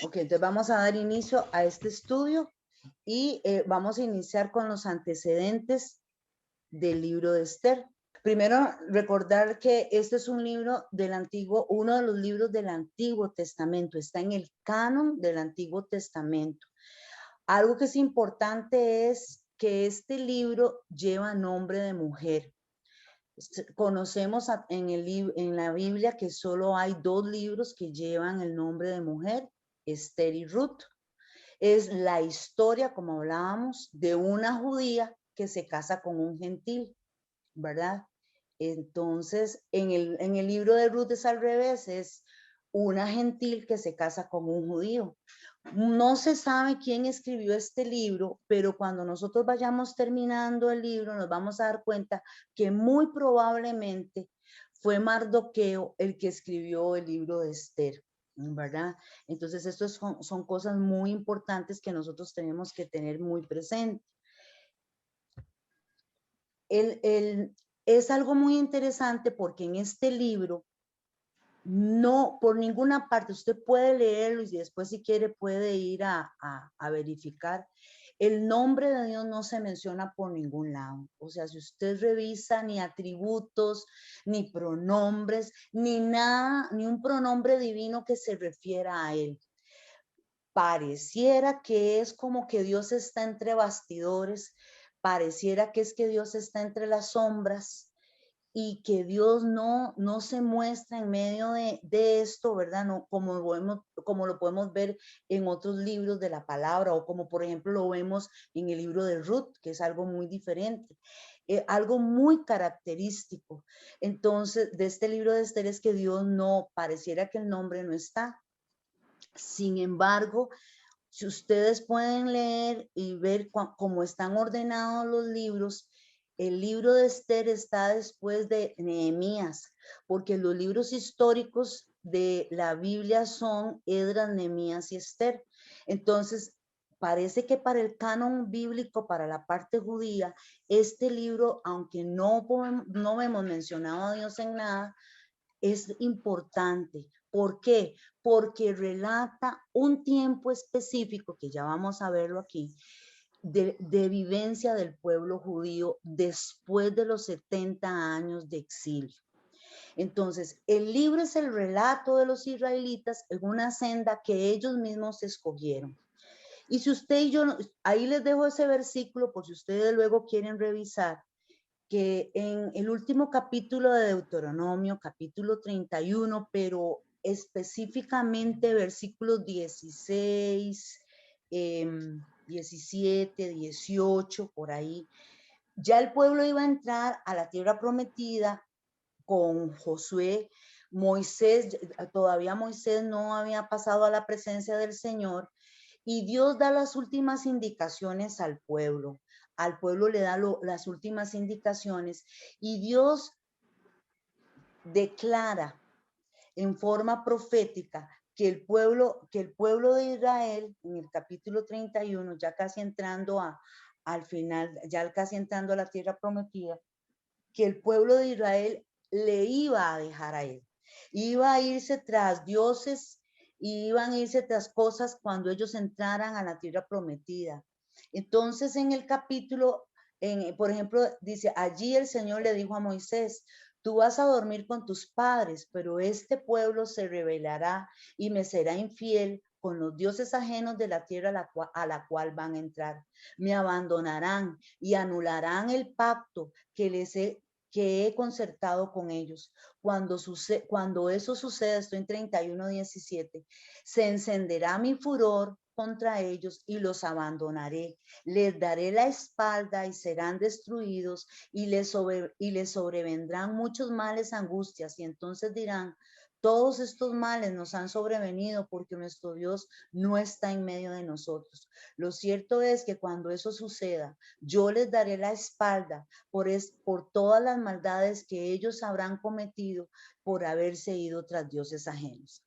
Ok, entonces vamos a dar inicio a este estudio y vamos a iniciar con los antecedentes del libro de Esther. Primero, recordar que este es un libro del Antiguo, uno de los libros del Antiguo Testamento, está en el canon del Antiguo Testamento. Algo que es importante es que este libro lleva nombre de mujer. Conocemos en la Biblia que solo hay dos libros que llevan el nombre de mujer, Esther y Ruth. Es la historia, como hablábamos, de una judía que se casa con un gentil, ¿verdad? Entonces, en el libro de Ruth es al revés, es una gentil que se casa con un judío. No se sabe quién escribió este libro, pero cuando nosotros vayamos terminando el libro nos vamos a dar cuenta que muy probablemente fue Mardoqueo el que escribió el libro de Esther, ¿verdad? Entonces, esto son cosas muy importantes que nosotros tenemos que tener muy presente. Es algo muy interesante porque en este libro no, por ninguna parte, usted puede leerlo y después si quiere puede ir a verificar. El nombre de Dios no se menciona por ningún lado. O sea, si usted revisa ni atributos, ni pronombres, ni nada, ni un pronombre divino que se refiera a él. Pareciera que es como que Dios está entre bastidores, pareciera que es que Dios está entre las sombras, y que Dios no se muestra en medio de esto, ¿verdad? No, como lo podemos ver en otros libros de la palabra, o como por ejemplo lo vemos en el libro de Ruth, que es algo muy diferente, algo muy característico. Entonces, de este libro de Esther es que Dios no, pareciera que el nombre no está. Sin embargo, si ustedes pueden leer y ver cómo están ordenados los libros, el libro de Esther está después de Nehemías, porque los libros históricos de la Biblia son Esdras, Nehemías y Esther. Entonces, parece que para el canon bíblico, para la parte judía, este libro, aunque no vemos mencionado a Dios en nada, es importante. ¿Por qué? Porque relata un tiempo específico, que ya vamos a verlo aquí, de vivencia del pueblo judío después de los 70 años de exilio. Entonces, el libro es el relato de los israelitas en una senda que ellos mismos escogieron. Y si usted y yo, ahí les dejo ese versículo por si ustedes luego quieren revisar, que en el último capítulo de Deuteronomio, capítulo 31, pero específicamente versículos 16, 17, 18, por ahí, ya el pueblo iba a entrar a la tierra prometida con Josué. Moisés, todavía Moisés no había pasado a la presencia del Señor, y Dios da las últimas indicaciones al pueblo. Al pueblo le da las últimas indicaciones y Dios declara en forma profética que el pueblo de Israel, en el capítulo 31, ya casi entrando al final, ya casi entrando a la tierra prometida, que el pueblo de Israel le iba a dejar a él. Iba a irse tras dioses y iban a irse tras cosas cuando ellos entraran a la tierra prometida. Entonces en el capítulo, por ejemplo, dice, allí el Señor le dijo a Moisés, tú vas a dormir con tus padres, pero este pueblo se rebelará y me será infiel con los dioses ajenos de la tierra a la cual van a entrar. Me abandonarán y anularán el pacto que he concertado con ellos. Cuando eso suceda, estoy en 31:17, se encenderá mi furor contra ellos y los abandonaré. Les daré la espalda y serán destruidos y les sobrevendrán muchos males, angustias, y entonces dirán, todos estos males nos han sobrevenido porque nuestro Dios no está en medio de nosotros. Lo cierto es que cuando eso suceda, yo les daré la espalda por todas las maldades que ellos habrán cometido por haberse ido tras dioses ajenos.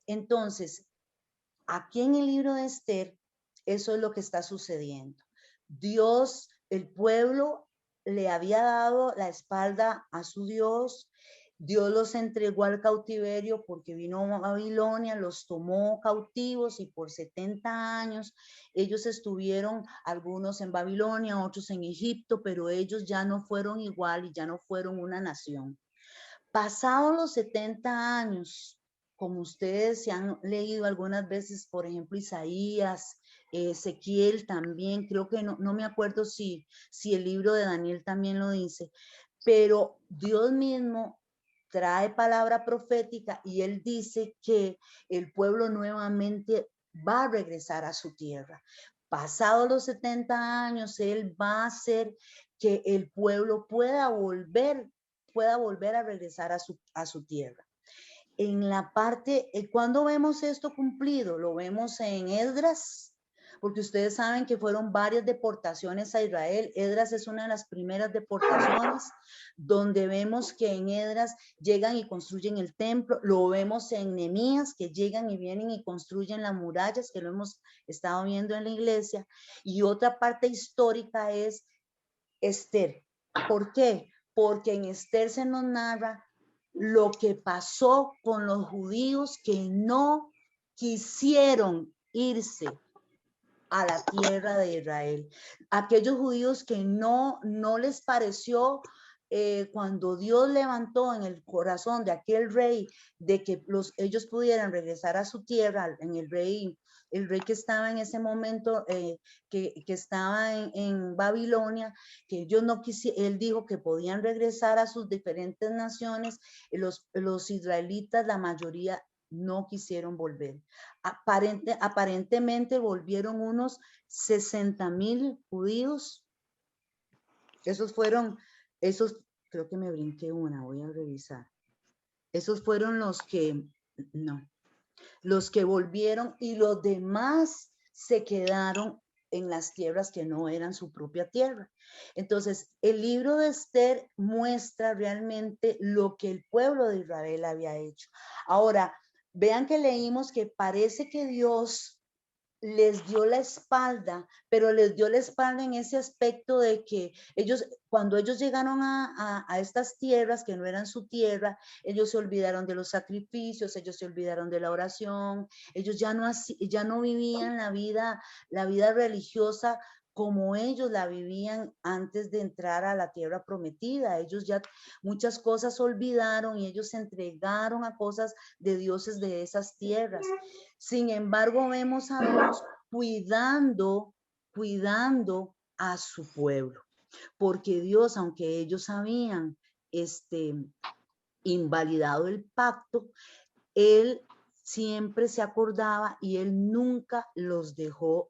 Entonces, aquí en el libro de Esther, eso es lo que está sucediendo. Dios, el pueblo le había dado la espalda a su Dios, Dios los entregó al cautiverio porque vino a Babilonia, los tomó cautivos y por 70 años ellos estuvieron, algunos en Babilonia, otros en Egipto, pero ellos ya no fueron igual y ya no fueron una nación. Pasados los 70 años, como ustedes se han leído algunas veces, por ejemplo, Isaías, Ezequiel también, creo que no me acuerdo si el libro de Daniel también lo dice, pero Dios mismo trae palabra profética y él dice que el pueblo nuevamente va a regresar a su tierra. Pasados los 70 años, él va a hacer que el pueblo pueda volver a regresar a su tierra. En la parte, cuando vemos esto cumplido, lo vemos en Esdras, porque ustedes saben que fueron varias deportaciones a Israel. Esdras es una de las primeras deportaciones donde vemos que en Esdras llegan y construyen el templo. Lo vemos en Nehemías, que llegan y vienen y construyen las murallas, que lo hemos estado viendo en la iglesia. Y otra parte histórica es Esther. ¿Por qué? Porque en Esther se nos narra lo que pasó con los judíos que no quisieron irse a la tierra de Israel. Aquellos judíos que no les pareció cuando Dios levantó en el corazón de aquel rey de que ellos pudieran regresar a su tierra, en el rey que estaba en ese momento, que estaba en Babilonia, que ellos no quisieron, él dijo que podían regresar a sus diferentes naciones, los israelitas, la mayoría no quisieron volver. Aparentemente volvieron unos 60,000 judíos. Esos, creo que me brinqué una, voy a revisar. Esos fueron los que volvieron y los demás se quedaron en las tierras que no eran su propia tierra. Entonces, el libro de Esther muestra realmente lo que el pueblo de Israel había hecho. Ahora, vean que leímos que parece que Dios les dio la espalda, pero les dio la espalda en ese aspecto de que ellos, cuando ellos llegaron a estas tierras que no eran su tierra, ellos se olvidaron de los sacrificios, ellos se olvidaron de la oración, ellos ya no vivían la vida religiosa como ellos la vivían antes de entrar a la tierra prometida. Ellos ya muchas cosas olvidaron y ellos se entregaron a cosas de dioses de esas tierras. Sin embargo, vemos a Dios cuidando a su pueblo, porque Dios, aunque ellos habían invalidado el pacto, él siempre se acordaba y él nunca los dejó.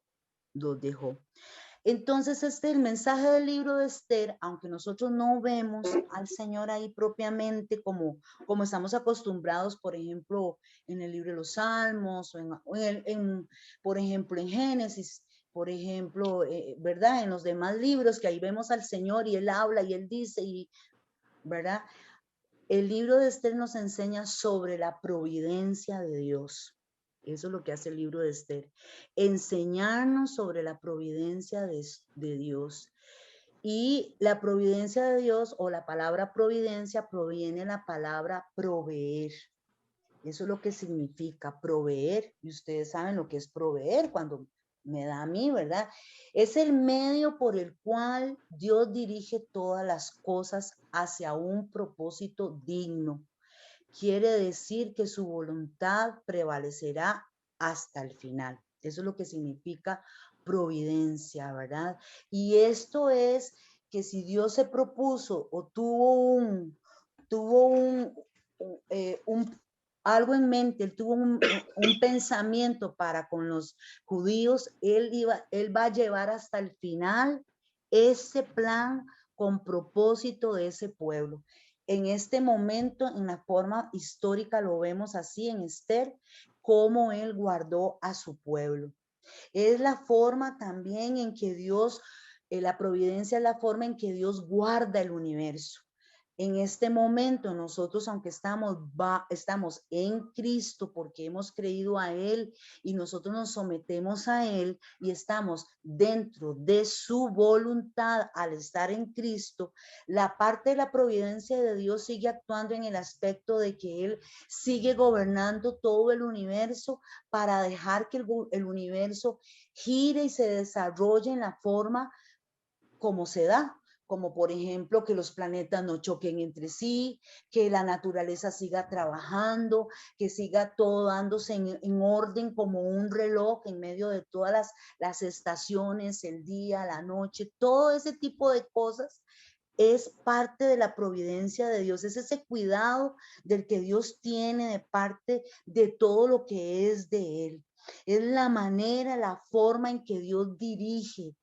Entonces, el mensaje del libro de Esther, aunque nosotros no vemos al Señor ahí propiamente como estamos acostumbrados, por ejemplo, en el libro de los Salmos, por ejemplo, en Génesis, por ejemplo, ¿verdad? En los demás libros que ahí vemos al Señor y Él habla y Él dice, ¿verdad? El libro de Esther nos enseña sobre la providencia de Dios. Eso es lo que hace el libro de Esther. Enseñarnos sobre la providencia de Dios. Y la providencia de Dios, o la palabra providencia, proviene de la palabra proveer. Eso es lo que significa proveer. Y ustedes saben lo que es proveer cuando me da a mí, ¿verdad? Es el medio por el cual Dios dirige todas las cosas hacia un propósito digno. Quiere decir que su voluntad prevalecerá hasta el final. Eso es lo que significa providencia, ¿verdad? Y esto es que si Dios se propuso o tuvo algo en mente, él tuvo un pensamiento para con los judíos, él va a llevar hasta el final ese plan con propósito de ese pueblo. En este momento, en la forma histórica, lo vemos así en Esther, cómo él guardó a su pueblo. Es la forma también en que Dios, la providencia es la forma en que Dios guarda el universo. en este momento nosotros, aunque estamos en Cristo porque hemos creído a Él y nosotros nos sometemos a Él y estamos dentro de su voluntad al estar en Cristo, la parte de la providencia de Dios sigue actuando en el aspecto de que Él sigue gobernando todo el universo para dejar que el universo gire y se desarrolle en la forma como se da, como por ejemplo que los planetas no choquen entre sí, que la naturaleza siga trabajando, que siga todo dándose en orden como un reloj en medio de todas las estaciones, el día, la noche, todo ese tipo de cosas es parte de la providencia de Dios, es ese cuidado del que Dios tiene de parte de todo lo que es de Él. Es la manera, la forma en que Dios dirige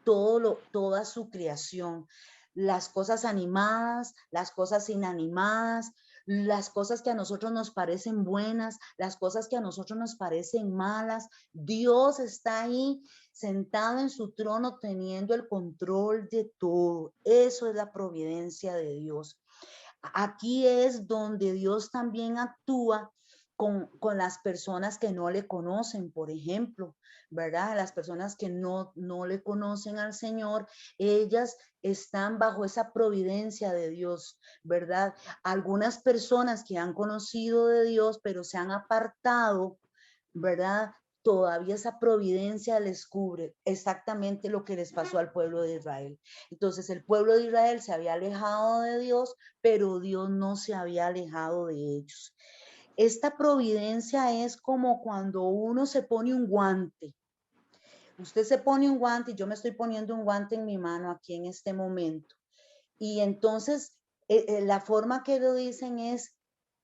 toda su creación, las cosas animadas, las cosas inanimadas, las cosas que a nosotros nos parecen buenas, las cosas que a nosotros nos parecen malas. Dios está ahí sentado en su trono teniendo el control de todo. Eso es la providencia de Dios. Aquí es donde Dios también actúa con las personas que no le conocen, por ejemplo, ¿verdad? Las personas que no le conocen al Señor, ellas están bajo esa providencia de Dios, ¿verdad? Algunas personas que han conocido de Dios, pero se han apartado, ¿verdad? Todavía esa providencia les cubre exactamente lo que les pasó al pueblo de Israel. Entonces el pueblo de Israel se había alejado de Dios, pero Dios no se había alejado de ellos. Esta providencia es como cuando uno se pone un guante. Usted se pone un guante y yo me estoy poniendo un guante en mi mano aquí en este momento. Y entonces la forma que lo dicen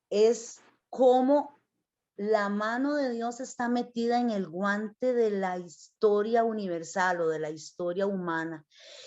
es como la mano de Dios está metida en el guante de la historia universal o de la historia humana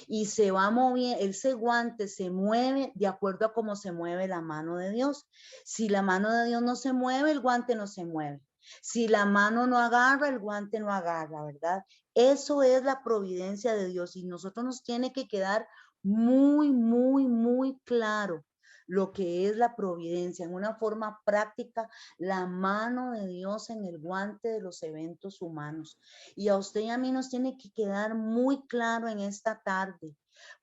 y se va moviendo, ese guante se mueve de acuerdo a cómo se mueve la mano de Dios. Si la mano de Dios no se mueve, el guante no se mueve. Si la mano no agarra, el guante no agarra, ¿verdad? Eso es la providencia de Dios y nosotros nos tiene que quedar muy, muy, muy claro lo que es la providencia en una forma práctica, la mano de Dios en el guante de los eventos humanos. Y a usted y a mí nos tiene que quedar muy claro en esta tarde,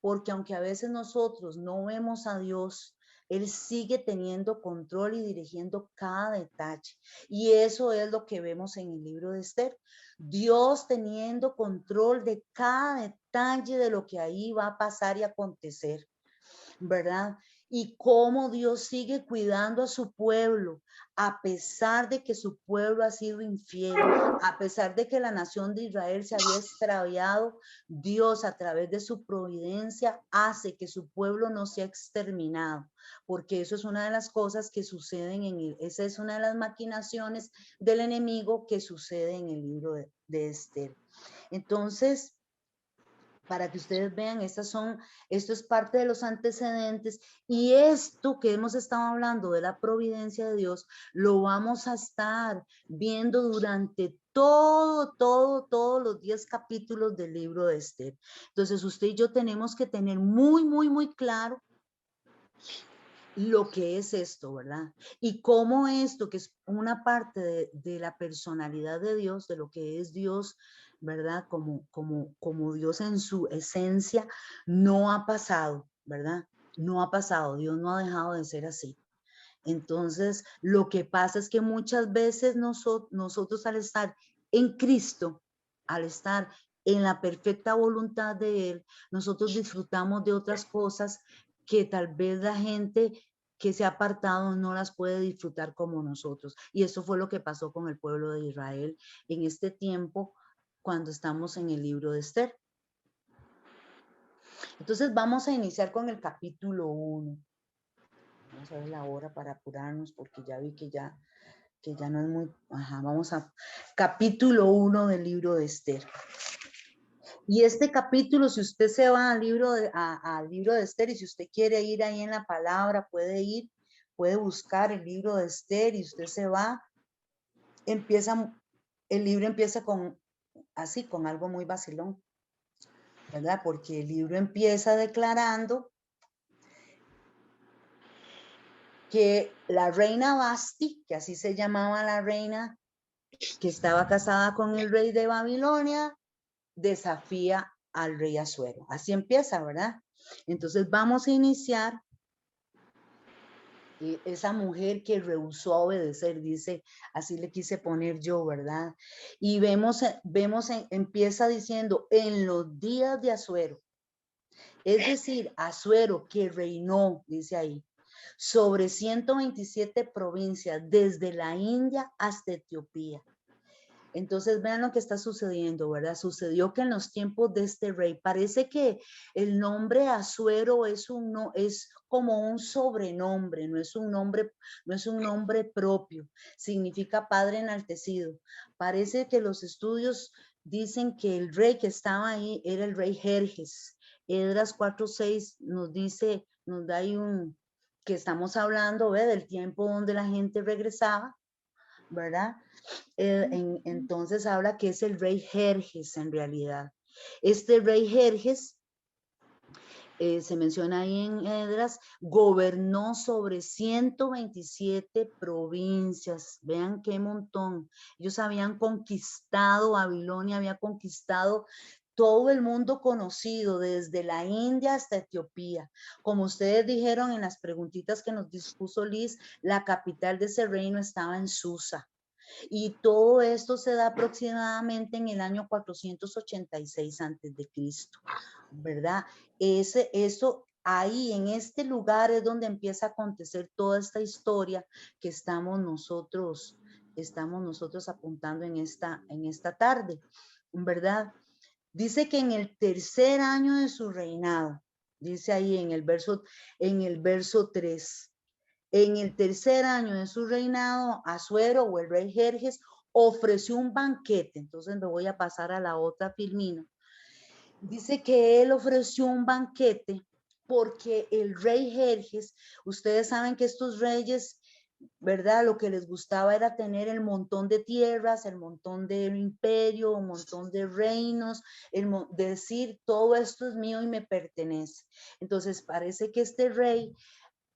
porque aunque a veces nosotros no vemos a Dios, Él sigue teniendo control y dirigiendo cada detalle. Y eso es lo que vemos en el libro de Esther. Dios teniendo control de cada detalle de lo que ahí va a pasar y acontecer, ¿verdad? Y cómo Dios sigue cuidando a su pueblo, a pesar de que su pueblo ha sido infiel, a pesar de que la nación de Israel se había extraviado, Dios a través de su providencia hace que su pueblo no sea exterminado, porque eso es una de las cosas que suceden esa es una de las maquinaciones del enemigo que sucede en el libro de Esther. Entonces, para que ustedes vean, esto es parte de los antecedentes y esto que hemos estado hablando de la providencia de Dios, lo vamos a estar viendo durante todos los 10 capítulos del libro de Esther. Entonces usted y yo tenemos que tener muy, muy, muy claro lo que es esto, ¿verdad? Y cómo esto, que es una parte de la personalidad de Dios, de lo que es Dios, ¿verdad? Como Dios en su esencia, no ha pasado, ¿verdad? No ha pasado, Dios no ha dejado de ser así. Entonces, lo que pasa es que muchas veces nosotros al estar en Cristo, al estar en la perfecta voluntad de Él, nosotros disfrutamos de otras cosas que tal vez la gente que se ha apartado no las puede disfrutar como nosotros. Y eso fue lo que pasó con el pueblo de Israel en este tiempo cuando estamos en el libro de Esther. Entonces vamos a iniciar con el capítulo 1. Vamos a ver la hora para apurarnos porque ya vi que ya no es muy... Ajá, vamos a capítulo 1 del libro de Esther. Y este capítulo, si usted se va al libro de Esther y si usted quiere ir ahí en la palabra, puede buscar el libro de Esther y usted se va, el libro empieza con algo muy vacilón, ¿verdad? Porque el libro empieza declarando que la reina Basti, que así se llamaba la reina que estaba casada con el rey de Babilonia, desafía al rey Asuero. Así empieza, ¿verdad? Entonces vamos a iniciar. Esa mujer que rehusó obedecer, dice, así le quise poner yo, ¿verdad? Y empieza diciendo, en los días de Asuero, es decir, Asuero que reinó, dice ahí, sobre 127 provincias, desde la India hasta Etiopía. Entonces vean lo que está sucediendo, ¿verdad? Sucedió que en los tiempos de este rey, parece que el nombre Asuero es como un sobrenombre, no es un nombre propio, significa padre enaltecido. Parece que los estudios dicen que el rey que estaba ahí era el rey Jerjes. Esdras 4:6 nos dice, nos da ahí que estamos hablando, ¿ve? Del tiempo donde la gente regresaba, ¿verdad? Entonces habla que es el rey Jerjes en realidad. Este rey Jerjes, se menciona ahí en Edras, gobernó sobre 127 provincias. Vean qué montón. Ellos habían conquistado, Babilonia había conquistado todo el mundo conocido, desde la India hasta Etiopía. Como ustedes dijeron en las preguntitas que nos dispuso Liz, la capital de ese reino estaba en Susa. Y todo esto se da aproximadamente en el año 486 antes de Cristo, ¿verdad? Eso ahí, en este lugar es donde empieza a acontecer toda esta historia que estamos nosotros apuntando en esta tarde, ¿verdad? Dice que en el tercer año de su reinado, dice ahí en el verso 3, en el tercer año de su reinado, Asuero o el rey Jerjes ofreció un banquete. Entonces me voy a pasar a la otra filmina. Dice que él ofreció un banquete porque el rey Jerjes, ustedes saben que estos reyes, ¿verdad? Lo que les gustaba era tener el montón de tierras, el montón de imperio, un montón de reinos, decir, todo esto es mío y me pertenece. Entonces parece que este rey,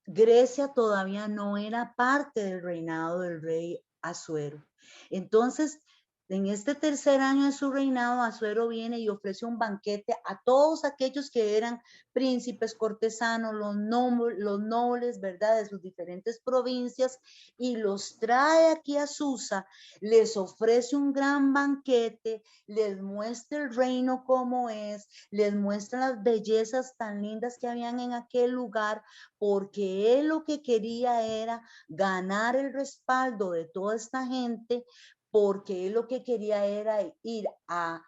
Grecia todavía no era parte del reinado del rey Asuero. Entonces, en este tercer año de su reinado, Asuero viene y ofrece un banquete a todos aquellos que eran príncipes, cortesanos, los nobles, ¿verdad? De sus diferentes provincias, y los trae aquí a Susa, les ofrece un gran banquete, les muestra el reino como es, les muestra las bellezas tan lindas que habían en aquel lugar, porque él lo que quería era ganar el respaldo de toda esta gente, porque él lo que quería era ir a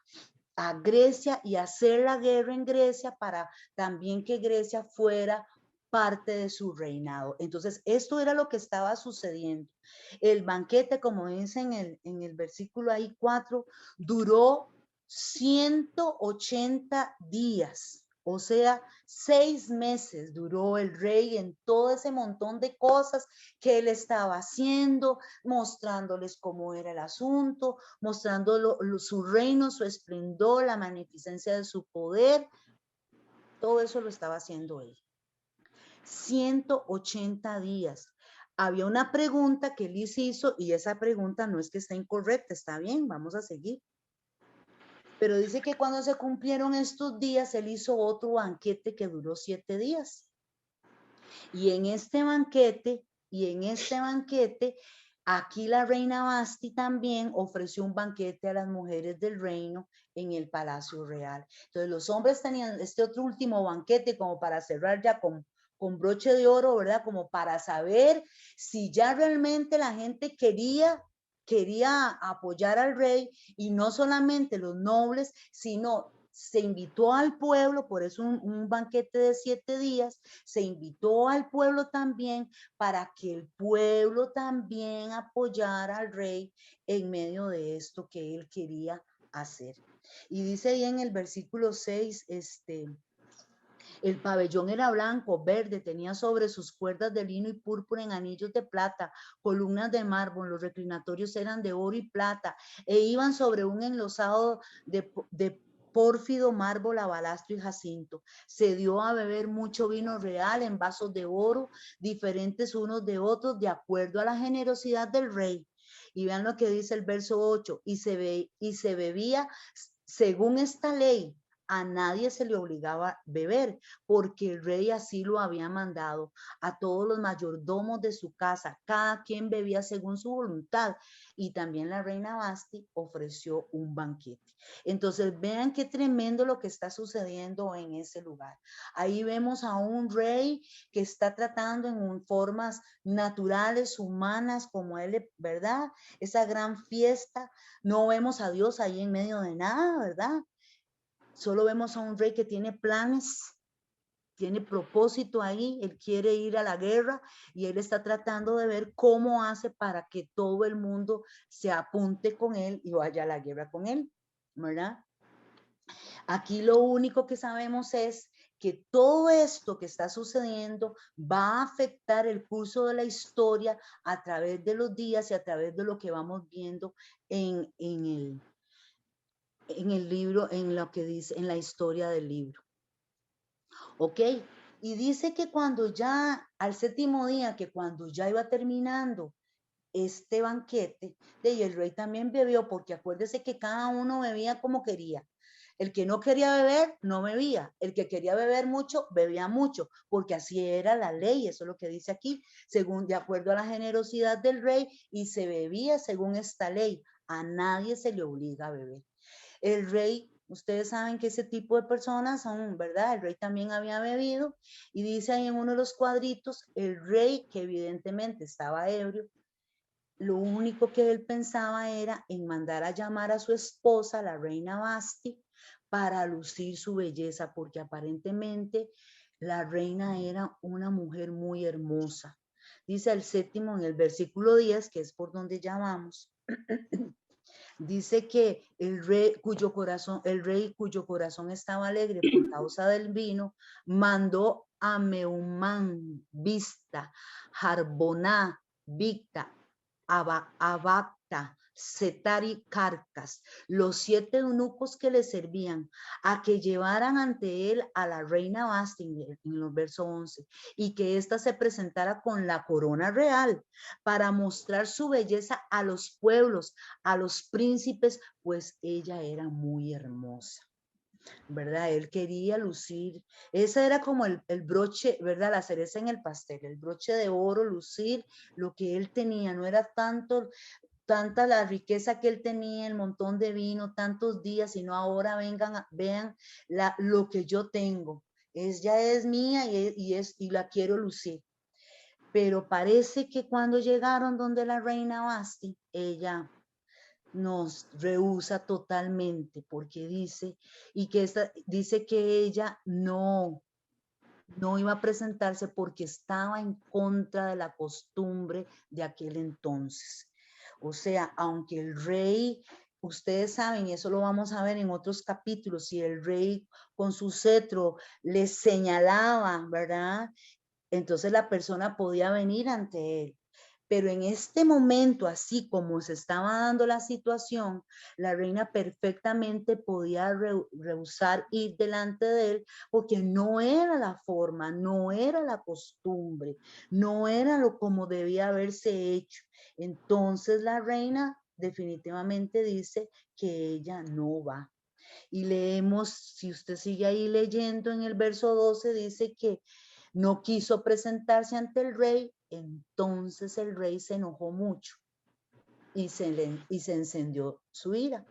Grecia y hacer la guerra en Grecia para también que Grecia fuera parte de su reinado. Entonces, esto era lo que estaba sucediendo. El banquete, como dice en el versículo ahí 4, duró 180 días. O sea, 6 meses duró el rey en todo ese montón de cosas que él estaba haciendo, mostrándoles cómo era el asunto, mostrando su reino, su esplendor, la magnificencia de su poder. Todo eso lo estaba haciendo él. 180 días. Había una pregunta que Liz hizo y esa pregunta no es que está incorrecta, está bien, vamos a seguir. Pero dice que cuando se cumplieron estos días, él hizo otro banquete que duró 7 días. Y en este banquete, aquí la reina Basti también ofreció un banquete a las mujeres del reino en el palacio real. Entonces los hombres tenían este otro último banquete como para cerrar ya con broche de oro, ¿verdad? Como para saber si ya realmente la gente quería apoyar al rey, y no solamente los nobles, sino se invitó al pueblo, por eso un banquete de 7 días, se invitó al pueblo también para que el pueblo también apoyara al rey en medio de esto que él quería hacer. Y dice ahí en el versículo 6, el pabellón era blanco, verde, tenía sobre sus cuerdas de lino y púrpura en anillos de plata, columnas de mármol, los reclinatorios eran de oro y plata, e iban sobre un enlosado de pórfido, mármol, balastro y jacinto. Se dio a beber mucho vino real en vasos de oro, diferentes unos de otros, de acuerdo a la generosidad del rey. Y vean lo que dice el verso 8, y se bebía según esta ley. A nadie se le obligaba a beber, porque el rey así lo había mandado. A todos los mayordomos de su casa, cada quien bebía según su voluntad. Y también la reina Basti ofreció un banquete. Entonces vean qué tremendo lo que está sucediendo en ese lugar. Ahí vemos a un rey que está tratando en formas naturales, humanas, como él, ¿verdad? Esa gran fiesta. No vemos a Dios ahí en medio de nada, ¿verdad? Solo vemos a un rey que tiene planes, tiene propósito ahí, él quiere ir a la guerra y él está tratando de ver cómo hace para que todo el mundo se apunte con él y vaya a la guerra con él, ¿verdad? Aquí lo único que sabemos es que todo esto que está sucediendo va a afectar el curso de la historia a través de los días y a través de lo que vamos viendo en el libro, en lo que dice, en la historia del libro. ¿Ok? Y dice que cuando ya, al séptimo día, que cuando ya iba terminando este banquete, y el rey también bebió, porque acuérdese que cada uno bebía como quería. El que no quería beber, no bebía. El que quería beber mucho, bebía mucho, porque así era la ley, eso es lo que dice aquí, según, de acuerdo a la generosidad del rey, y se bebía según esta ley. A nadie se le obliga a beber. El rey, ustedes saben que ese tipo de personas son, ¿verdad? El rey también había bebido y dice ahí en uno de los cuadritos, el rey, que evidentemente estaba ebrio, lo único que él pensaba era en mandar a llamar a su esposa, la reina Basti, para lucir su belleza, porque aparentemente la reina era una mujer muy hermosa. Dice el séptimo en el versículo 10, que es por donde ya vamos. Dice que el rey cuyo corazón estaba alegre por causa del vino, mandó a Meumán, Vista, Jarboná, Victa, Abacta, Setar y Carcas, los 7 eunucos que le servían, a que llevaran ante él a la reina Basti, en los versos 11, y que ésta se presentara con la corona real para mostrar su belleza a los pueblos, a los príncipes, pues ella era muy hermosa. ¿Verdad? Él quería lucir, ese era como el broche, ¿verdad? La cereza en el pastel, el broche de oro, lucir lo que él tenía, no era tanta la riqueza que él tenía, el montón de vino, tantos días, sino ahora vengan, vean lo que yo tengo, ya es mía y la quiero lucir. Pero parece que cuando llegaron donde la reina Basti, ella nos rehúsa totalmente porque dice, dice que ella no iba a presentarse porque estaba en contra de la costumbre de aquel entonces. O sea, aunque el rey, ustedes saben, y eso lo vamos a ver en otros capítulos, si el rey con su cetro les señalaba, ¿verdad? Entonces la persona podía venir ante él. Pero en este momento, así como se estaba dando la situación, la reina perfectamente podía rehusar ir delante de él porque no era la forma, no era la costumbre, no era lo como debía haberse hecho. Entonces la reina definitivamente dice que ella no va. Y leemos, si usted sigue ahí leyendo en el verso 12, dice que no quiso presentarse ante el rey, entonces el rey se enojó mucho y se encendió su ira.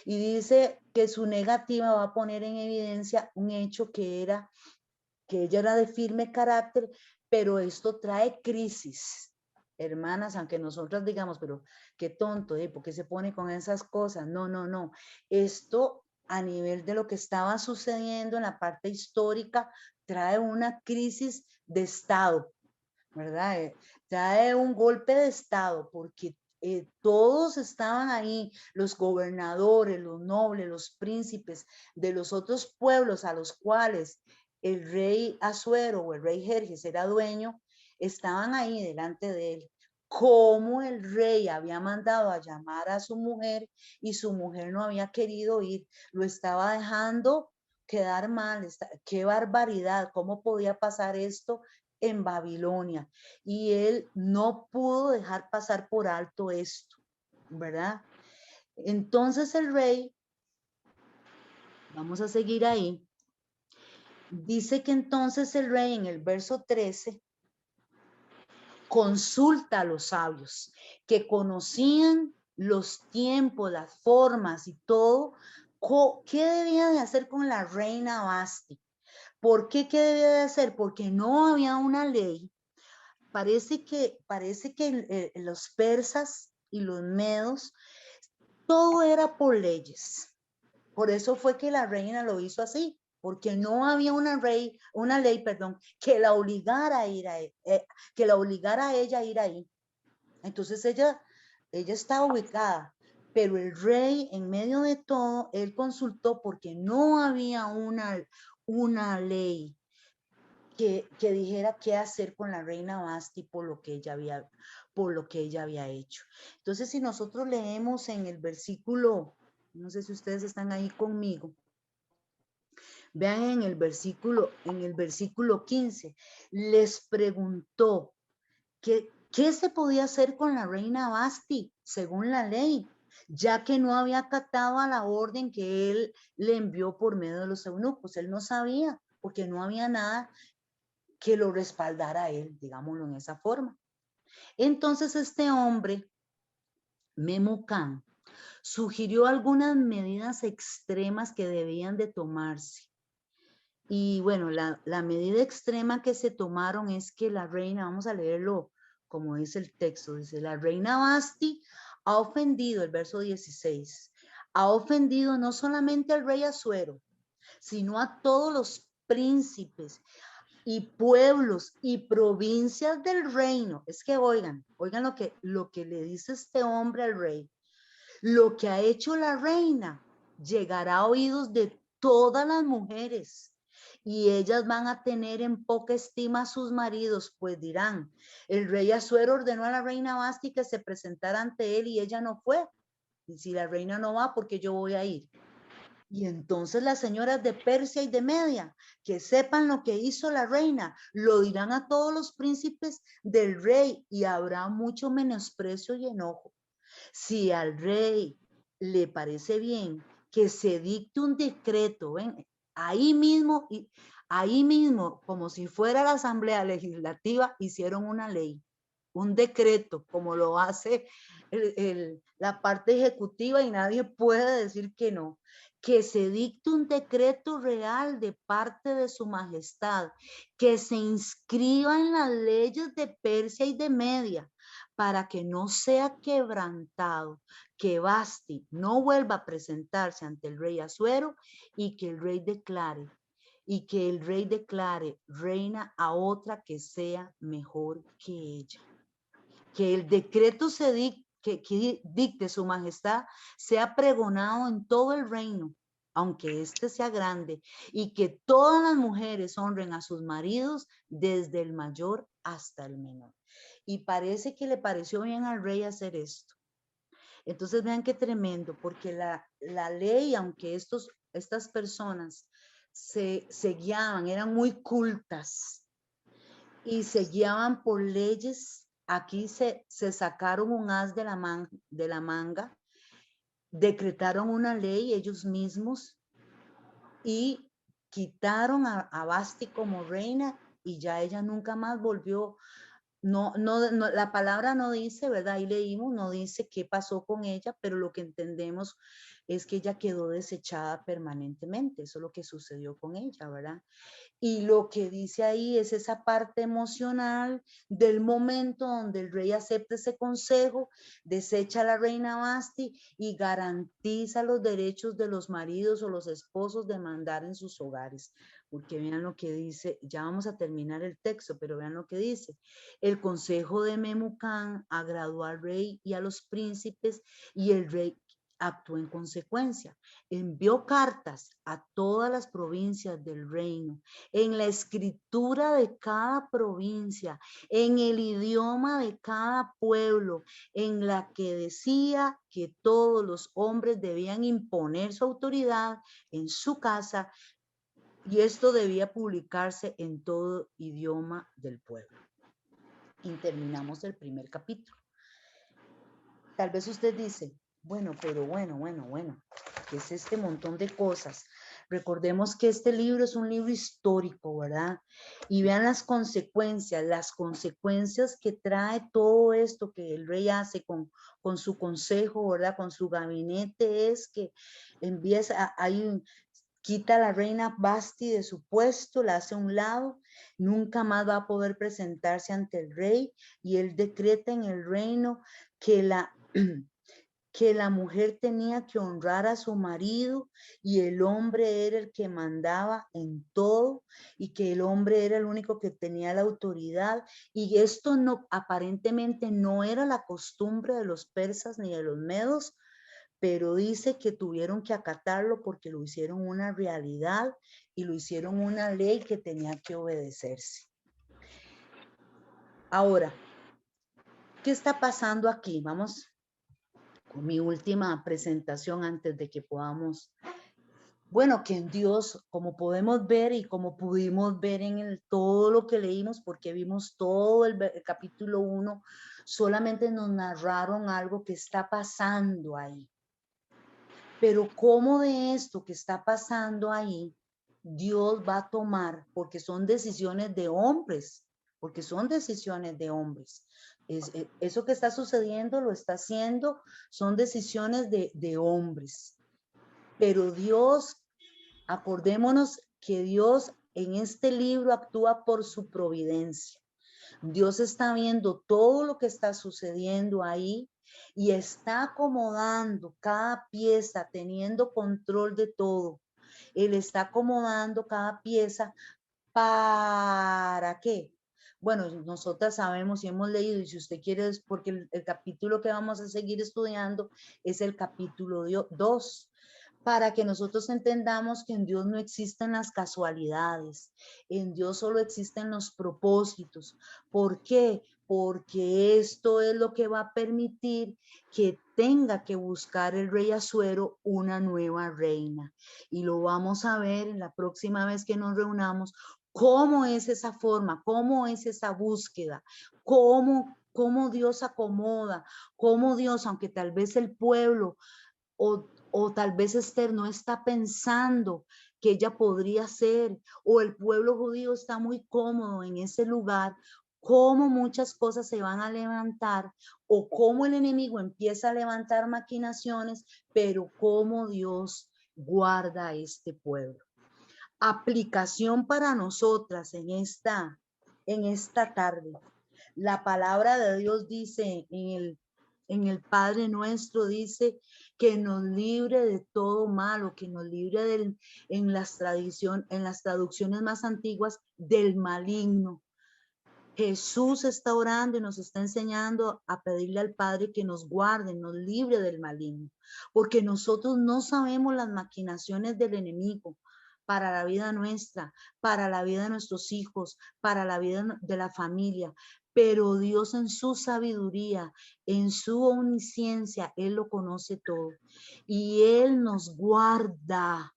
Y dice que su negativa va a poner en evidencia un hecho que ella era de firme carácter, pero esto trae crisis. Hermanas, aunque nosotras digamos, pero qué tonto, ¿por qué se pone con esas cosas? No, no, no. Esto a nivel de lo que estaba sucediendo en la parte histórica, trae una crisis de Estado, ¿verdad? Trae un golpe de Estado porque todos estaban ahí, los gobernadores, los nobles, los príncipes de los otros pueblos a los cuales el rey Asuero o el rey Jerjes era dueño, estaban ahí delante de él cómo el rey había mandado a llamar a su mujer y su mujer no había querido ir, lo estaba dejando quedar mal. Qué barbaridad, cómo podía pasar esto en Babilonia. Y él no pudo dejar pasar por alto esto, ¿verdad? Entonces el rey, vamos a seguir ahí, dice que entonces el rey en el verso 13 consulta a los sabios que conocían los tiempos, las formas y todo, qué debía de hacer con la reina Basti. ¿Por qué? ¿Qué debía de hacer? Porque no había una ley. Parece que los persas y los medos, todo era por leyes. Por eso fue que la reina lo hizo así, porque no había una ley, perdón, que la obligara a ir que la obligara a ella a ir ahí. Entonces ella estaba ubicada, pero el rey en medio de todo, él consultó porque no había una ley que dijera qué hacer con la reina Basti por lo que ella había hecho. Entonces, si nosotros leemos en el versículo, no sé si ustedes están ahí conmigo, vean en el versículo 15, les preguntó qué se podía hacer con la reina Basti según la ley, ya que no había acatado a la orden que él le envió por medio de los eunucos. Él no sabía, porque no había nada que lo respaldara a él, digámoslo en esa forma. Entonces este hombre, Memucán, sugirió algunas medidas extremas que debían de tomarse. Y bueno, la medida extrema que se tomaron es que la reina, vamos a leerlo como dice el texto, dice, la reina Basti ha ofendido, el verso 16, ha ofendido no solamente al rey Asuero, sino a todos los príncipes y pueblos y provincias del reino. Es que oigan lo que le dice este hombre al rey. Lo que ha hecho la reina llegará a oídos de todas las mujeres y ellas van a tener en poca estima a sus maridos, pues dirán, el rey Asuero ordenó a la reina Basti que se presentara ante él y ella no fue. Y si la reina no va, ¿por qué yo voy a ir? Y entonces las señoras de Persia y de Media, que sepan lo que hizo la reina, lo dirán a todos los príncipes del rey y habrá mucho menosprecio y enojo. Si al rey le parece bien que se dicte un decreto, ¿ven? Ahí mismo, como si fuera la Asamblea Legislativa, hicieron una ley, un decreto, como lo hace la parte ejecutiva y nadie puede decir que no. Que se dicte un decreto real de parte de su majestad, que se inscriba en las leyes de Persia y de Media, para que no sea quebrantado, que Basti no vuelva a presentarse ante el rey Asuero y que el rey declare, reina a otra que sea mejor que ella. Que el decreto que dicte su majestad sea pregonado en todo el reino, aunque éste sea grande, y que todas las mujeres honren a sus maridos desde el mayor hasta el menor. Y parece que le pareció bien al rey hacer esto. Entonces vean qué tremendo, porque la ley, aunque estas personas se guiaban, eran muy cultas y se guiaban por leyes, aquí se sacaron un as de la manga, decretaron una ley ellos mismos y quitaron a Basti como reina y ya ella nunca más volvió. No, la palabra no dice, ¿verdad? Ahí leímos, no dice qué pasó con ella, pero lo que entendemos es que ella quedó desechada permanentemente. Eso es lo que sucedió con ella, ¿verdad? Y lo que dice ahí es esa parte emocional del momento donde el rey acepta ese consejo, desecha a la reina Basti y garantiza los derechos de los maridos o los esposos de mandar en sus hogares. Porque vean lo que dice, ya vamos a terminar el texto, pero vean lo que dice. El consejo de Memucán agradó al rey y a los príncipes y el rey actuó en consecuencia. Envió cartas a todas las provincias del reino, en la escritura de cada provincia, en el idioma de cada pueblo, en la que decía que todos los hombres debían imponer su autoridad en su casa, y esto debía publicarse en todo idioma del pueblo. Y terminamos el primer capítulo. Tal vez usted dice, bueno, ¿qué es este montón de cosas? Recordemos que este libro es un libro histórico, ¿verdad? Y vean las consecuencias que trae todo esto que el rey hace con su consejo, ¿verdad? Con su gabinete, es que quita a la reina Basti de su puesto, la hace a un lado, nunca más va a poder presentarse ante el rey, y él decreta en el reino que la mujer tenía que honrar a su marido, y el hombre era el que mandaba en todo, y que el hombre era el único que tenía la autoridad. Y esto no, aparentemente no era la costumbre de los persas ni de los medos, pero dice que tuvieron que acatarlo porque lo hicieron una realidad y lo hicieron una ley que tenía que obedecerse. Ahora, ¿qué está pasando aquí? Vamos con mi última presentación antes de que podamos, bueno, que en Dios, como podemos ver y como pudimos ver en todo lo que leímos, porque vimos todo el capítulo 1, solamente nos narraron algo que está pasando ahí. Pero cómo de esto que está pasando ahí, Dios va a tomar, porque son decisiones de hombres, eso que está sucediendo lo está haciendo, son decisiones de hombres. Pero Dios, acordémonos que Dios en este libro actúa por su providencia. Dios está viendo todo lo que está sucediendo ahí y está acomodando cada pieza, teniendo control de todo. Él está acomodando cada pieza. ¿Para qué? Bueno, nosotras sabemos y hemos leído, y si usted quiere, es porque el capítulo que vamos a seguir estudiando es el capítulo 2, para que nosotros entendamos que en Dios no existen las casualidades, en Dios solo existen los propósitos. ¿Por qué? Porque esto es lo que va a permitir que tenga que buscar el rey Asuero una nueva reina. Y lo vamos a ver en la próxima vez que nos reunamos, cómo es esa forma, cómo es esa búsqueda, cómo Dios acomoda, cómo Dios, aunque tal vez el pueblo o tal vez Esther no está pensando que ella podría ser, o el pueblo judío está muy cómodo en ese lugar, cómo muchas cosas se van a levantar, o cómo el enemigo empieza a levantar maquinaciones, pero cómo Dios guarda a este pueblo. Aplicación para nosotras en esta tarde. La palabra de Dios dice en el Padre Nuestro, dice que nos libre de todo malo, que nos libre en las traducciones más antiguas, del maligno. Jesús está orando y nos está enseñando a pedirle al Padre que nos guarde, nos libre del maligno, porque nosotros no sabemos las maquinaciones del enemigo para la vida nuestra, para la vida de nuestros hijos, para la vida de la familia, pero Dios en su sabiduría, en su omnisciencia, Él lo conoce todo y Él nos guarda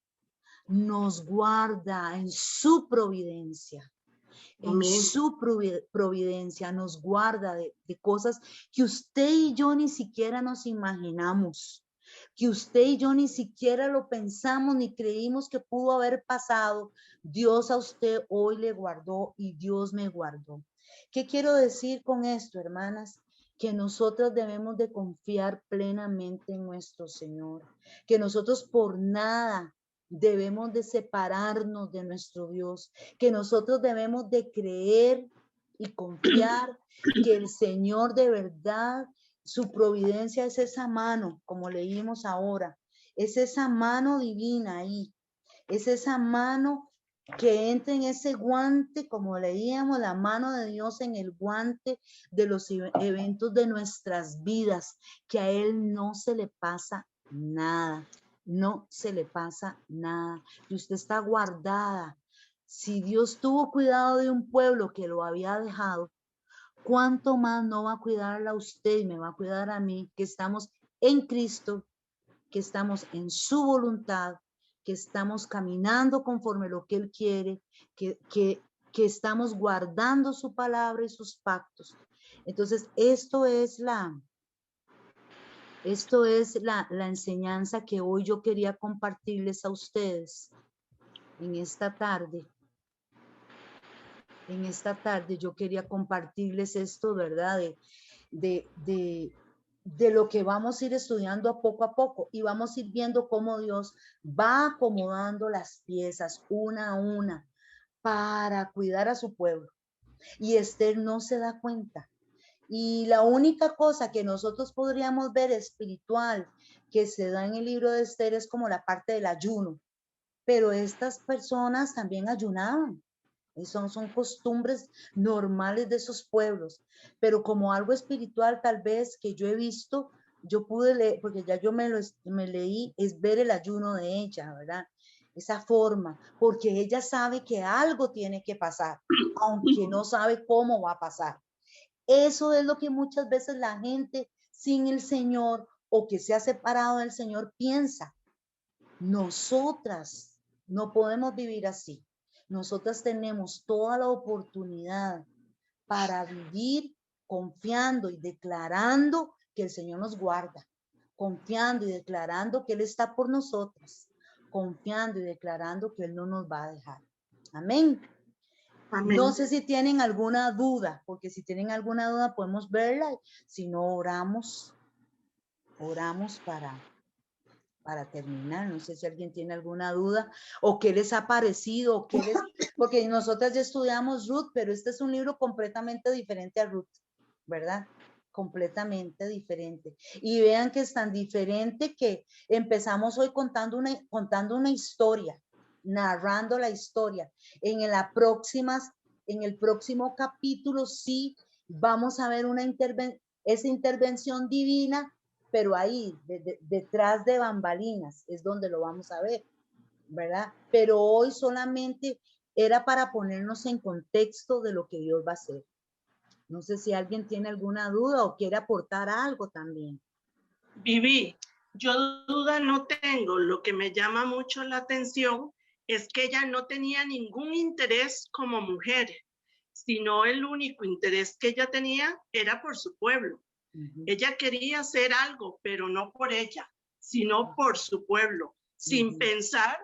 en su providencia. En su providencia nos guarda de cosas que usted y yo ni siquiera nos imaginamos, que usted y yo ni siquiera lo pensamos ni creímos que pudo haber pasado. Dios a usted hoy le guardó y Dios me guardó. ¿Qué quiero decir con esto, hermanas? Que nosotros debemos de confiar plenamente en nuestro Señor, que nosotros por nada debemos de separarnos de nuestro Dios, que nosotros debemos de creer y confiar que el Señor de verdad, su providencia es esa mano, como leímos ahora, es esa mano divina ahí, es esa mano que entra en ese guante, como leíamos, la mano de Dios en el guante de los eventos de nuestras vidas, que a Él no se le pasa nada, no se le pasa nada. Y usted está guardada. Si Dios tuvo cuidado de un pueblo que lo había dejado, ¿cuánto más no va a cuidarla a usted y me va a cuidar a mí, que estamos en Cristo, que estamos en su voluntad, que estamos caminando conforme lo que Él quiere, que estamos guardando su palabra y sus pactos? Entonces, esto es la enseñanza que hoy yo quería compartirles a ustedes en esta tarde. En esta tarde yo quería compartirles esto, ¿verdad? De lo que vamos a ir estudiando a poco y vamos a ir viendo cómo Dios va acomodando las piezas una a una para cuidar a su pueblo. Y Esther no se da cuenta. Y la única cosa que nosotros podríamos ver espiritual que se da en el libro de Esther es como la parte del ayuno. Pero estas personas también ayunaban. Son costumbres normales de esos pueblos, pero como algo espiritual tal vez que yo he visto, yo pude leer, porque ya yo me leí, es ver el ayuno de ella, ¿verdad? Esa forma, porque ella sabe que algo tiene que pasar, aunque no sabe cómo va a pasar. Eso es lo que muchas veces la gente sin el Señor o que se ha separado del Señor piensa. Nosotras no podemos vivir así. Nosotras tenemos toda la oportunidad para vivir confiando y declarando que el Señor nos guarda, confiando y declarando que Él está por nosotras, confiando y declarando que Él no nos va a dejar. Amén. Amén. No sé si tienen alguna duda, porque si tienen alguna duda podemos verla, si no oramos para terminar. No sé si alguien tiene alguna duda o qué les ha parecido, o qué les, porque nosotras ya estudiamos Ruth, pero este es un libro completamente diferente a Ruth, ¿verdad? Completamente diferente. Y vean que es tan diferente que empezamos hoy contando una historia, narrando la historia. En el próximo capítulo sí vamos a ver esa intervención divina, pero ahí, detrás de bambalinas, es donde lo vamos a ver, ¿verdad? Pero hoy solamente era para ponernos en contexto de lo que Dios va a hacer. No sé si alguien tiene alguna duda o quiere aportar algo también. Vivi, yo duda no tengo. Lo que me llama mucho la atención es que ella no tenía ningún interés como mujer, sino el único interés que ella tenía era por su pueblo. Ella quería hacer algo, pero no por ella, sino por su pueblo, sin pensar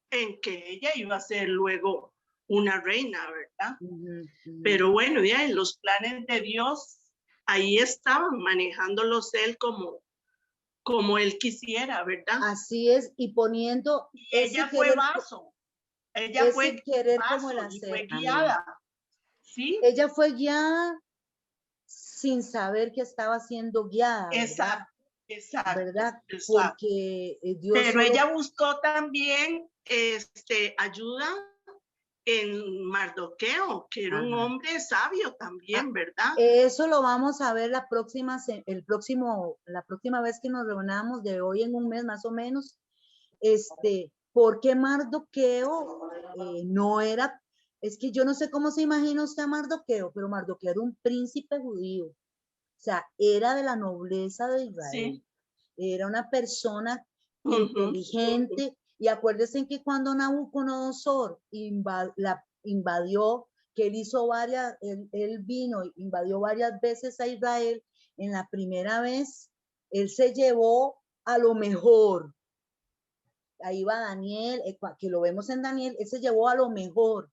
en que ella iba a ser luego una reina, ¿verdad? Pero bueno, ya en los planes de Dios, ahí estaban manejándolos él como él quisiera, ¿verdad? Así es, y poniendo... Y ella fue vaso. Ella fue querer vaso como la y fue guiada. ¿Sí? Ella fue guiada sin saber que estaba siendo guiada, ¿verdad? Exacto, exacto. ¿Verdad? Exacto. Porque Dios Pero ella buscó también ayuda en Mardoqueo, que era un hombre sabio también, ¿verdad? Eso lo vamos a ver la próxima vez que nos reunamos, de hoy en un mes más o menos. Porque Mardoqueo no era, es que yo no sé cómo se imagina usted a Mardoqueo, pero Mardoqueo era un príncipe judío, o sea, era de la nobleza de Israel. Sí. Era una persona inteligente, y acuérdense que cuando Nabucodonosor invadió, que él hizo él vino, invadió varias veces a Israel. En la primera vez, él se llevó a lo mejor. Ahí va Daniel, que lo vemos en Daniel, él se llevó a lo mejor.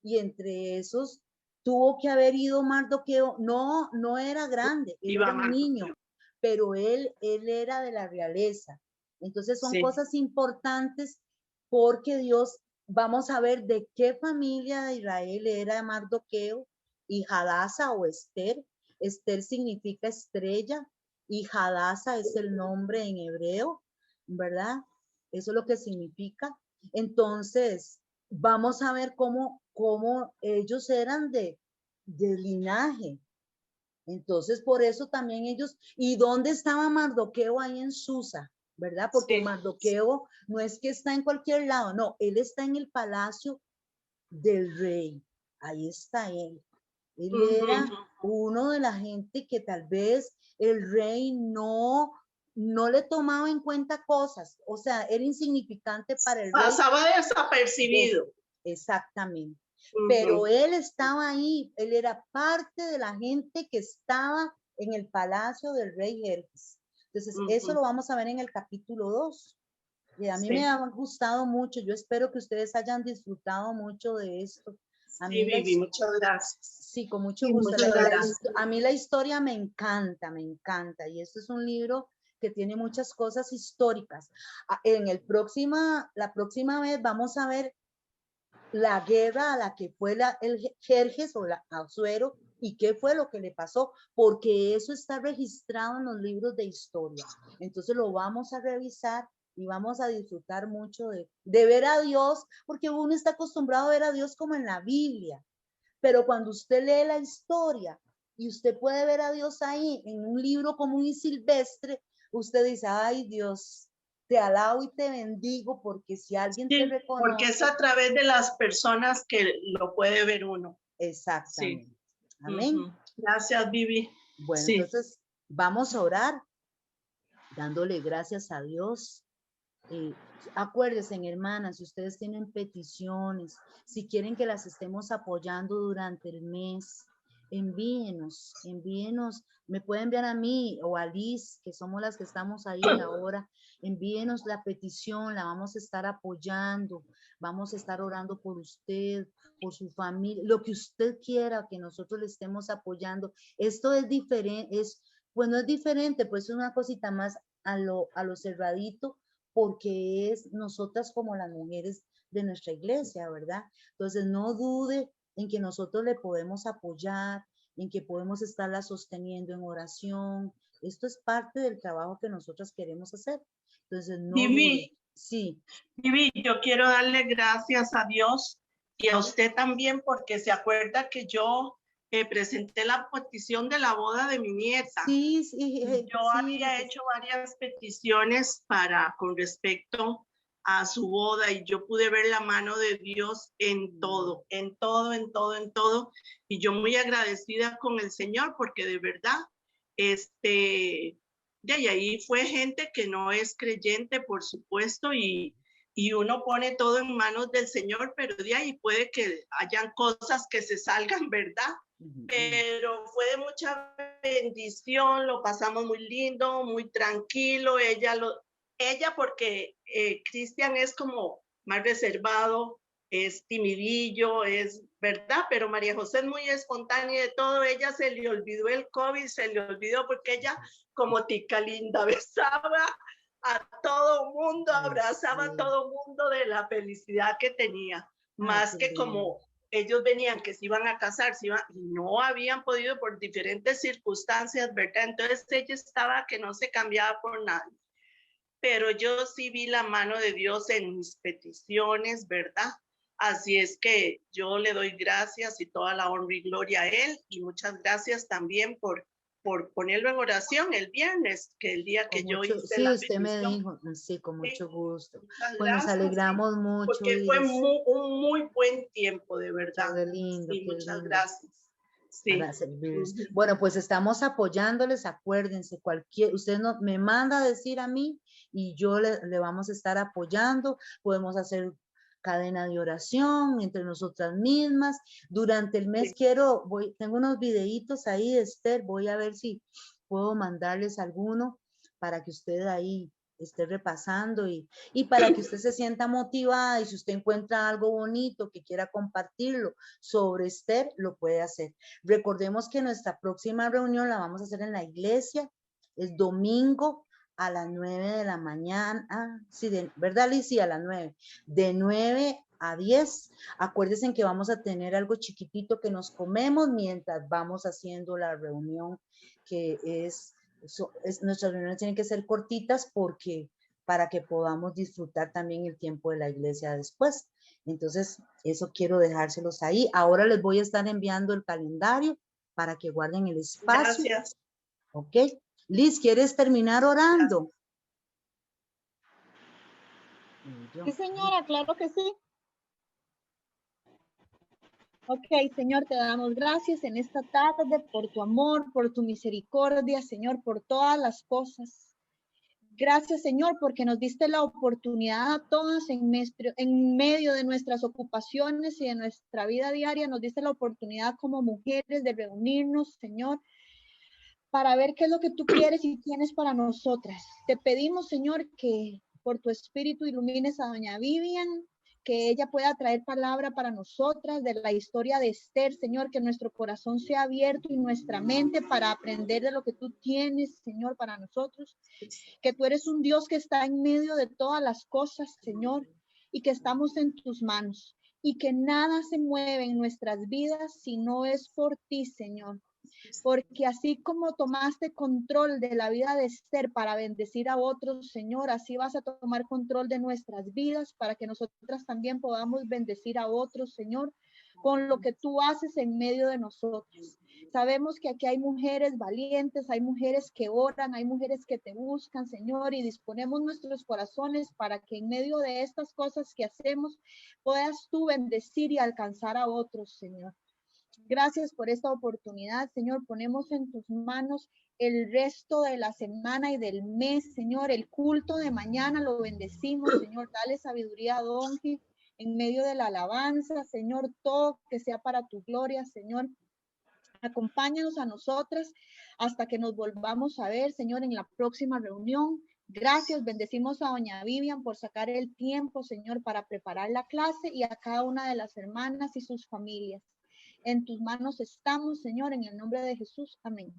Y entre esos tuvo que haber ido Mardoqueo. No era grande, él era un niño, pero él era de la realeza. Entonces son cosas importantes, porque Dios, vamos a ver de qué familia de Israel era Mardoqueo, y Hadasa o Esther. Esther significa estrella, y Hadasa es el nombre en hebreo, ¿verdad? Eso es lo que significa. Entonces, vamos a ver cómo ellos eran de linaje. Entonces, por eso también ellos, ¿y dónde estaba Mardoqueo? Ahí en Susa. ¿verdad? Porque Sí. Mardoqueo no es que está en cualquier lado, no, él está en el palacio del rey. Ahí está él. Él era uno de la gente que tal vez el rey no le tomaba en cuenta cosas, o sea, era insignificante para el rey. Pasaba desapercibido. Exactamente. Pero él estaba ahí, él era parte de la gente que estaba en el palacio del rey Jerjes. Entonces, eso lo vamos a ver en el capítulo 2. Y a mí me ha gustado mucho. Yo espero que ustedes hayan disfrutado mucho de esto. A mí Vivi, muchas gracias. Sí, con mucho gusto. A mí la historia me encanta, me encanta. Y este es un libro que tiene muchas cosas históricas. La próxima vez vamos a ver la guerra a la que fue el Jerjes o Asuero y qué fue lo que le pasó, porque eso está registrado en los libros de historia. Entonces lo vamos a revisar y vamos a disfrutar mucho de ver a Dios, porque uno está acostumbrado a ver a Dios como en la Biblia, pero cuando usted lee la historia y usted puede ver a Dios ahí en un libro común y silvestre, usted dice, ay Dios, te alabo y te bendigo, porque si alguien te reconoce. Porque es a través de las personas que lo puede ver uno. Exactamente. Amén. Gracias, Vivi. Bueno, entonces vamos a orar dándole gracias a Dios. Acuérdense, hermanas, si ustedes tienen peticiones, si quieren que las estemos apoyando durante el mes, envíenos, me pueden enviar a mí o a Liz, que somos las que estamos ahí ahora, envíenos la petición, la vamos a estar apoyando, vamos a estar orando por usted, por su familia, lo que usted quiera que nosotros le estemos apoyando. Esto es diferente, pues no es diferente, pues es una cosita más a lo cerradito, porque es nosotras como las mujeres de nuestra iglesia, ¿verdad? Entonces no dude en que nosotros le podemos apoyar, en que podemos estarla sosteniendo en oración. Esto es parte del trabajo que nosotros queremos hacer. Entonces no dude. Sí. Vivi, yo quiero darle gracias a Dios y a usted también, porque se acuerda que yo presenté la petición de la boda de mi nieta. Sí. Yo había hecho varias peticiones con respecto a su boda y yo pude ver la mano de Dios en todo. Y yo muy agradecida con el Señor, porque de verdad, de ahí fue gente que no es creyente, por supuesto, y uno pone todo en manos del Señor, pero de ahí puede que hayan cosas que se salgan, ¿verdad? Pero fue de mucha bendición, lo pasamos muy lindo, muy tranquilo. Ella porque Cristian es como más reservado, es timidillo, es verdad, pero María José es muy espontánea de todo. Ella se le olvidó el COVID, se le olvidó, porque ella como tica linda besaba a todo mundo, abrazaba a todo mundo de la felicidad que tenía, más que como ellos venían que se iban a casar, y no habían podido por diferentes circunstancias, ¿verdad? Entonces ella estaba que no se cambiaba por nadie. Pero yo sí vi la mano de Dios en mis peticiones, ¿verdad? Así es que yo le doy gracias y toda la honra y gloria a Él, y muchas gracias también por ponerlo en oración el viernes, que el día que yo hice la petición. Sí, usted me dijo, sí, con mucho gusto. Pues nos alegramos mucho. Porque fue un muy buen tiempo, de verdad. Qué lindo, sí, qué muchas lindo. Gracias. Sí. Bueno, pues estamos apoyándoles, acuérdense, usted me manda a decir a mí y yo le vamos a estar apoyando. Podemos hacer cadena de oración entre nosotras mismas. Durante el mes tengo unos videitos ahí de Esther, voy a ver si puedo mandarles alguno para que usted ahí esté repasando y para que usted se sienta motivada, y si usted encuentra algo bonito que quiera compartirlo sobre Esther, lo puede hacer. Recordemos que nuestra próxima reunión la vamos a hacer en la iglesia, es domingo a las 9 de la mañana, sí, ¿verdad, Liz? Sí, a las 9, de 9 a 10. Acuérdense que vamos a tener algo chiquitito que nos comemos mientras vamos haciendo la reunión, que nuestras reuniones tienen que ser cortitas para que podamos disfrutar también el tiempo de la iglesia después. Entonces, eso quiero dejárselos ahí. Ahora les voy a estar enviando el calendario para que guarden el espacio. Gracias. Ok. Liz, ¿quieres terminar orando? Sí, señora, claro que sí. Ok, Señor, te damos gracias en esta tarde por tu amor, por tu misericordia, Señor, por todas las cosas. Gracias, Señor, porque nos diste la oportunidad a todas en medio de nuestras ocupaciones y de nuestra vida diaria, nos diste la oportunidad como mujeres de reunirnos, Señor, para ver qué es lo que tú quieres y tienes para nosotras. Te pedimos, Señor, que por tu espíritu ilumines a doña Vivian, que ella pueda traer palabra para nosotras de la historia de Esther, Señor, que nuestro corazón sea abierto y nuestra mente para aprender de lo que tú tienes, Señor, para nosotros, que tú eres un Dios que está en medio de todas las cosas, Señor, y que estamos en tus manos y que nada se mueve en nuestras vidas si no es por ti, Señor. Porque así como tomaste control de la vida de Esther para bendecir a otros, Señor, así vas a tomar control de nuestras vidas para que nosotras también podamos bendecir a otros, Señor, con lo que tú haces en medio de nosotros. Sabemos que aquí hay mujeres valientes, hay mujeres que oran, hay mujeres que te buscan, Señor, y disponemos nuestros corazones para que en medio de estas cosas que hacemos puedas tú bendecir y alcanzar a otros, Señor. Gracias por esta oportunidad, Señor. Ponemos en tus manos el resto de la semana y del mes, Señor. El culto de mañana lo bendecimos, Señor. Dale sabiduría a Donji en medio de la alabanza, Señor. Todo que sea para tu gloria, Señor. Acompáñanos a nosotras hasta que nos volvamos a ver, Señor, en la próxima reunión. Gracias, bendecimos a doña Vivian por sacar el tiempo, Señor, para preparar la clase y a cada una de las hermanas y sus familias. En tus manos estamos, Señor, en el nombre de Jesús. Amén.